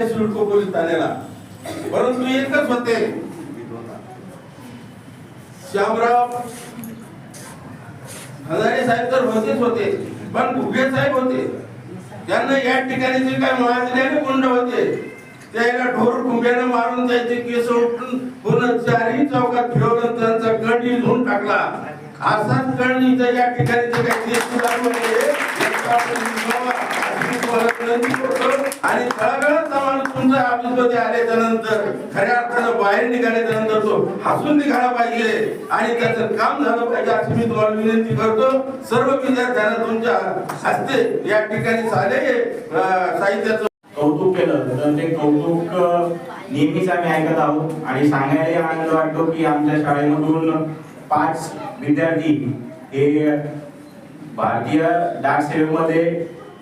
शुल्क पोलीस ठाण्याला, परंतु एकच होते, श्यामराव हजारे साहेब तर होतेच होते, पण घुगे साहेब होते. त्यांना या ठिकाणी जे काही महाजनाने गुंड होते त्याला ढोर कुंभ्याने मारून त्याचे केस उठून पूर्ण चारही चौकात फिरवलं, त्यांचा कण धुवून टाकला. असाच कण या ठिकाणी जे काही केस लागू आणि तळागाळात माणूस तुमच्या ऑफिसमध्ये आल्याच्या नंतर खऱ्या अर्थानं बाहेर निघाल्याच्या नंतर तो हसून निघाला पाहिजे आणि त्याचं काम झालं पाहिजे अशी मी तुम्हाला विनंती करतो. सर्व विद्यार्थ्यांना तुमच्या हस्ते या ठिकाणी साधे साहित्याचं कौतुक केलं तर ते कौतुक नेहमीच आम्ही ऐकत आहोत आणि सांगायला आनंद वाटतो की आमच्या शाळेमधून 5 विद्यार्थी हे भारतीय डाक सेवेमध्ये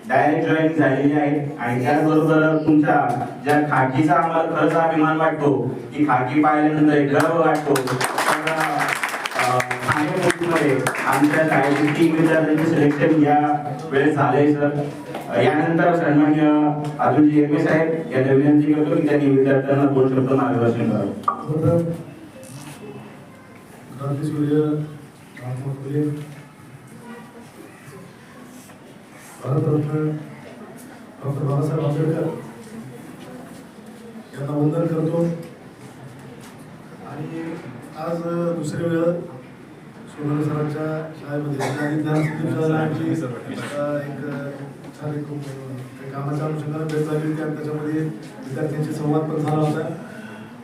डायरेक्ट जॉईन झालेले आहेत आणि त्याचबरोबर तुमच्या ज्या खाकीचा आम्हाला खरंच अभिमान वाटतो की खाकी पाहिल्यानंतर एक गर्व वाटतो. ठाणे आमच्या शाळेतील 3 विद्यार्थ्यांचे सिलेक्शन या वेळेस झाले. सर यानंतर सन्माननीय अतुलजी एम ए साहेब यांना विनंती करतो की त्यांनी विद्यार्थ्यांना 2 शब्द मार्गदर्शन करावं. भारतरत्न डॉक्टर बाबासाहेब आंबेडकर यांना वंदन करतो आणि आज दुसरी वेळ सोनवणे सरांच्या शाळेमध्ये एक कामाच्या अनुषंगाने भेट झाली होती आणि त्याच्यामध्ये विद्यार्थ्यांशी संवाद पण झाला होता.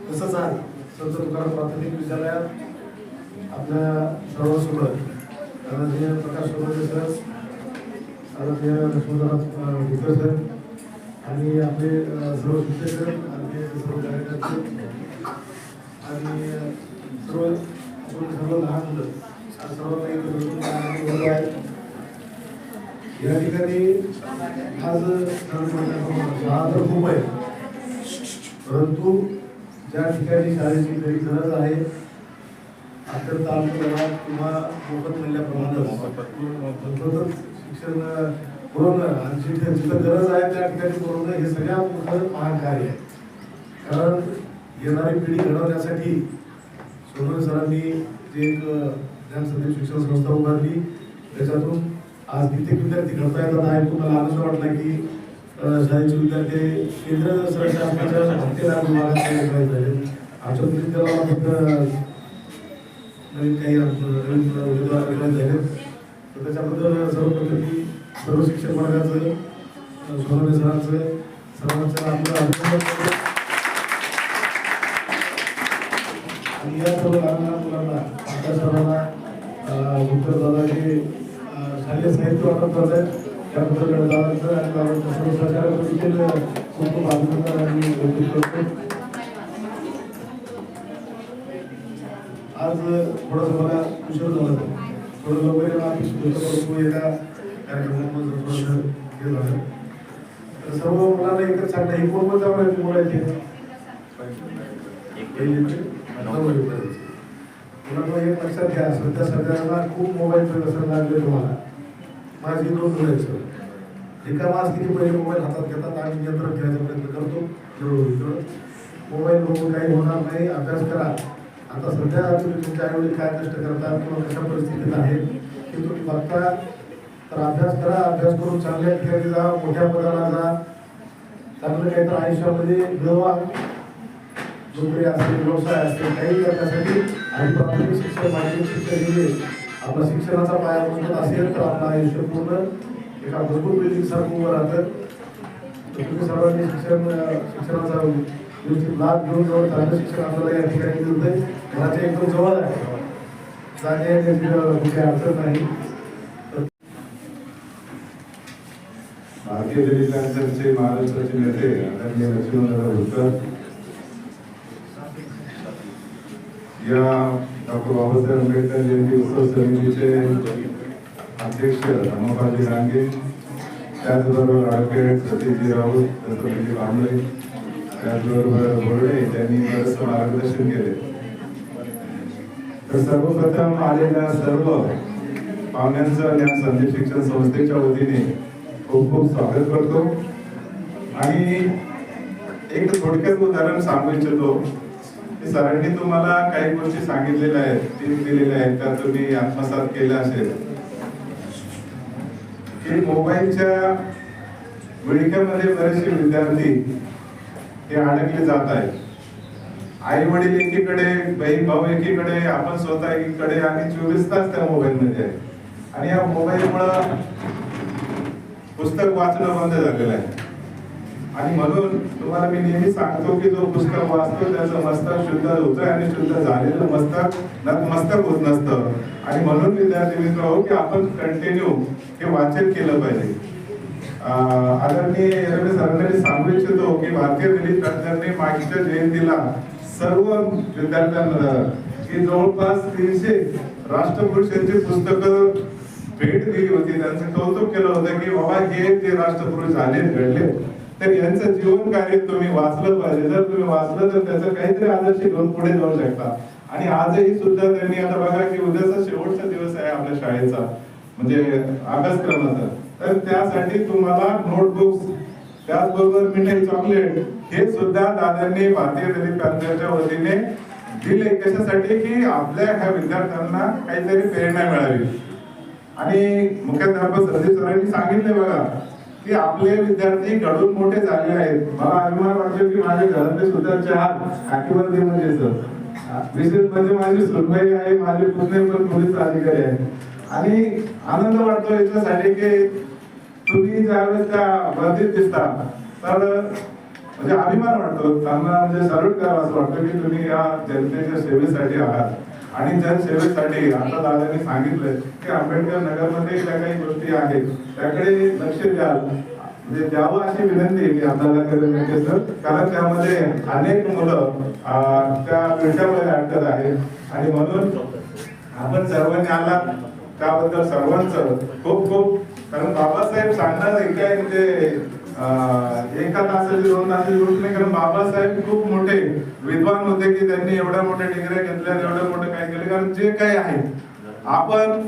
तसंच आज संत तुकाराम प्राथमिक विद्यालयात आपल्या सर्वांसोबत प्रकाश सोनवणे सर, आदरणीय लक्ष्मणराव भुकर सर आणि आपले सर्व शिक्षक आणि सर्व कार्यकर्ते आणि सर्व लहान मुलं सर्वांना या ठिकाणी आज शाळा तर खूप आहे, परंतु ज्या ठिकाणी शाळेची खरी गरज आहे अत्यंत अल्प दरात किंवा मोफत मिळाल्याप्रमाणे शिक्षण पुरवणं आणि जिथं गरज आहे त्या ठिकाणी पुरवणं हे सगळ्यात मोठं महान कार्य आहे. कारण येणारी पिढी घडवण्यासाठी सोनवणे सरांनी जे एक ज्ञान संदेश शिक्षण संस्था उभारली त्याच्यातून आज कित्येक विद्यार्थी घडता येतात आहे. तुम्हाला आनंद वाटला की शाळेचे विद्यार्थी केंद्र शासनाच्या भक्तीदार विभागात झाले. आमच्या विद्यालयाला फक्त नवीन काही उमेदवार झाले तर त्याच्याबद्दल सर्वप्रथम सर्व शिक्षक वर्गाचं सोनवणे सरांचं सर्वांचं आपलं अभिनंदन करतो आणि या सर्व लहान लहान मुलांना आपल्या सर्वांना उत्तर दादाचे शालेय साहित्य वाटप करत आहेत त्याबद्दल दादांचं आणि दादांच्या सर्व सहकार्याबद्दल खूप खूप अभिनंदन आणि कौतुक करतो. आज थोडंसं मला उशीर झाला थोडं लवकर एका कार्यक्रमामध्ये थोडंसं हे झालं तर सर्व मुलांना एकच सांगता ही कोणत्या वयाची बोलायची मुलांना एक लक्षात घ्या. सध्या खूप मोबाईलचं व्यसन लागले तुम्हाला. माझी 2 मुलं आहेत सर. एका मास किती पहिले मोबाईल हातात घेतात आणि नियंत्रण ठेवायचा प्रयत्न करतो तेवढं मोबाईल बघून काही होणार नाही. अभ्यास करा. आता सध्या तुम्ही तुमच्या आईवडील काय कष्ट करतात किंवा कशा परिस्थितीत आहेत ते तुम्ही बघता तर अभ्यास करा. अभ्यास करून चांगल्या ठिकाणी जा, मोठ्या पदाला जा, चांगलं काहीतरी आयुष्यामध्ये मिळवा. नोकरी असेल, व्यवसाय असेल, काही करण्यासाठी आणि प्राथमिक शिक्षण माध्यमिक शिक्षण हे आपला शिक्षणाचा पाया मजबूत असेल तर आपलं आयुष्य पूर्ण एका मजबूत बिल्डिंग सारखं उभं राहतं. तुम्ही सर्वांनी शिक्षणाचा व्यवस्थित लाभ घेऊन जवळ चांगलं शिक्षण आपल्याला या ठिकाणी मिळतंय. घराच्या एकदम जवळ आहे, जाण्याची कुठे अडचण नाही. भारतीय दलित संघटनेचे महाराष्ट्राचे नेते आदरणीय लक्ष्मणराव भुकर, या डॉक्टर बाबासाहेब आंबेडकर जयंती उत्सव समितीचे अध्यक्ष रमाबाजी रांगे, त्याचबरोबर ॲडव्होकेट सतीशजी राऊत, दत्तजी कांबळे त्याचबरोबर बोर्डे त्यांनी बरंचसं मार्गदर्शन केले. तर सर्वप्रथम आलेल्या सर्व पाहुण्यांचं या संदेश शिक्षण संस्थेच्या वतीने खूप खूप स्वागत करतो. आणि एक थोडक्यात उदाहरण सांगू इच्छितो की सरांनी तुम्हाला काही गोष्टी सांगितलेल्या आहेत, टिप दिलेल्या आहेत, त्या तुम्ही आत्मसात केल्या असेल की मोबाईलच्या विळख्यामध्ये बरेचसे विद्यार्थी हे अडकले जात आहेत. आई वडील एकीकडे, बहीण भाऊ एकीकडे, आपण स्वतः एकीकडे आणि 24 तास त्या मोबाईल मध्ये आहे. आणि या मोबाईलमुळं पुस्तक वाचणं बंद झालेलं आहे. आणि म्हणून तुम्हाला मी नेहमी सांगतो की जो पुस्तक वाचतो त्याचं मस्तक शुद्ध होतं आणि शुद्ध झालेलं मस्तक नतमस्तक होत नसतं. आणि म्हणून विद्यार्थी मित्र हो की आपण कंटिन्यू हे वाचन केलं पाहिजे. आदरणीय सरांनी सांगू इच्छितो की भारतीय दलित तज्ञांनी मागच्या जयंतीला सर्व विद्यार्थ्यांना की जवळपास 300 राष्ट्रपुरुषांची पुस्तकं भेट दिली होती. त्यांचं कौतुक केलं होतं की बाबा हे ते राष्ट्रपुरुष झाले, घडले, तर यांचं जीवन कार्य तुम्ही वाचलं पाहिजे. जर तुम्ही वाचलं तर त्याचं काहीतरी आदर्श घेऊन पुढे जाऊ शकता. आणि आजही सुद्धा त्यांनी आता बघा की उद्याचा शेवटचा दिवस आहे आपल्या शाळेचा, म्हणजे अभ्यासक्रमाचा, तर त्यासाठी तुम्हाला नोटबुक्स, त्याचबरोबर मिठाई, चॉकलेट हे सुद्धा दादांनी भारतीय दलित पॅनलच्या वतीने दिले. कशासाठी की आपल्या ह्या विद्यार्थ्यांना काहीतरी प्रेरणा मिळावी. आणि मुख्याध्यापक संदीप सरांनी सांगितले बघा की आपले विद्यार्थी घडून मोठे झाले आहेत. मला अभिमान वाटतो की माझ्या घरातले सुद्धा 4 आठवडी म्हणजे सर, विशेष म्हणजे माझी सुनबाई आहे, माझे पुतणे पण पोलीस अधिकारी आहेत. आणि आनंद वाटतो याच्यासाठी की तुम्ही ज्यावेळेस त्या वर्दीत दिसता तर म्हणजे अभिमान वाटतो, त्यांना म्हणजे सॅल्यूट करावं असं वाटतं की तुम्ही या जनतेच्या सेवेसाठी आहात. आणि जनसेवेसाठी आता दादांनी सांगितलं की आंबेडकर नगरमध्ये ज्या काही गोष्टी आहेत त्याकडे लक्ष द्याल, म्हणजे द्यावं अशी विनंती मी आपल्याला करेन सर. कारण त्यामध्ये अनेक मुलं त्या विळख्यामध्ये अडकत आहेत. आणि म्हणून आपण सर्वांनी आलात त्याबद्दल सर्वांचं खूप खूप, कारण बाबासाहेब सांगणार काय म्हणजे एका तासाची 2 तासाची गोष्ट नाही. कारण बाबासाहेब खूप मोठे विद्वान होते की त्यांनी एवढ्या मोठ्या डिग्र्या घेतल्या, एवढं मोठं काय केलं. कारण जे काही आहे आपण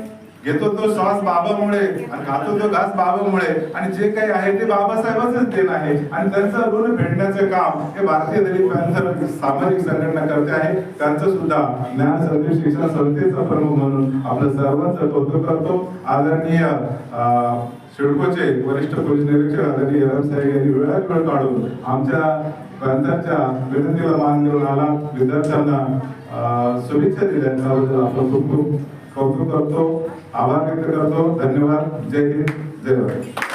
घेतो तो श्वास बाबामुळे आणि खातो तो घास बाबामुळे, आणि जे काही आहे ते बाबासाहेबांचंच देण आहे. आणि त्यांचं ऋण फेडण्याचं काम हे भारतीय दलित पॅनल सामाजिक संघटना करते आहे. त्यांचं सुद्धा ज्ञान संदेश शिक्षण संस्थेचा प्रमुख म्हणून आपलं सर्वांचं कौतुक करतो. आदरणीय सिडकोचे वरिष्ठ पोलीस निरीक्षक आदरणीय साहेब यांनी वेळात वेळ काढून आमच्या प्रांताच्या विनंतीला मान देऊन आला, विद्यार्थ्यांना शुभेच्छा दिल्या, त्याबद्दल आपण खूप खूप कौतुक करतो, आभार व्यक्त करतो. धन्यवाद. जय हिंद, जय भारत.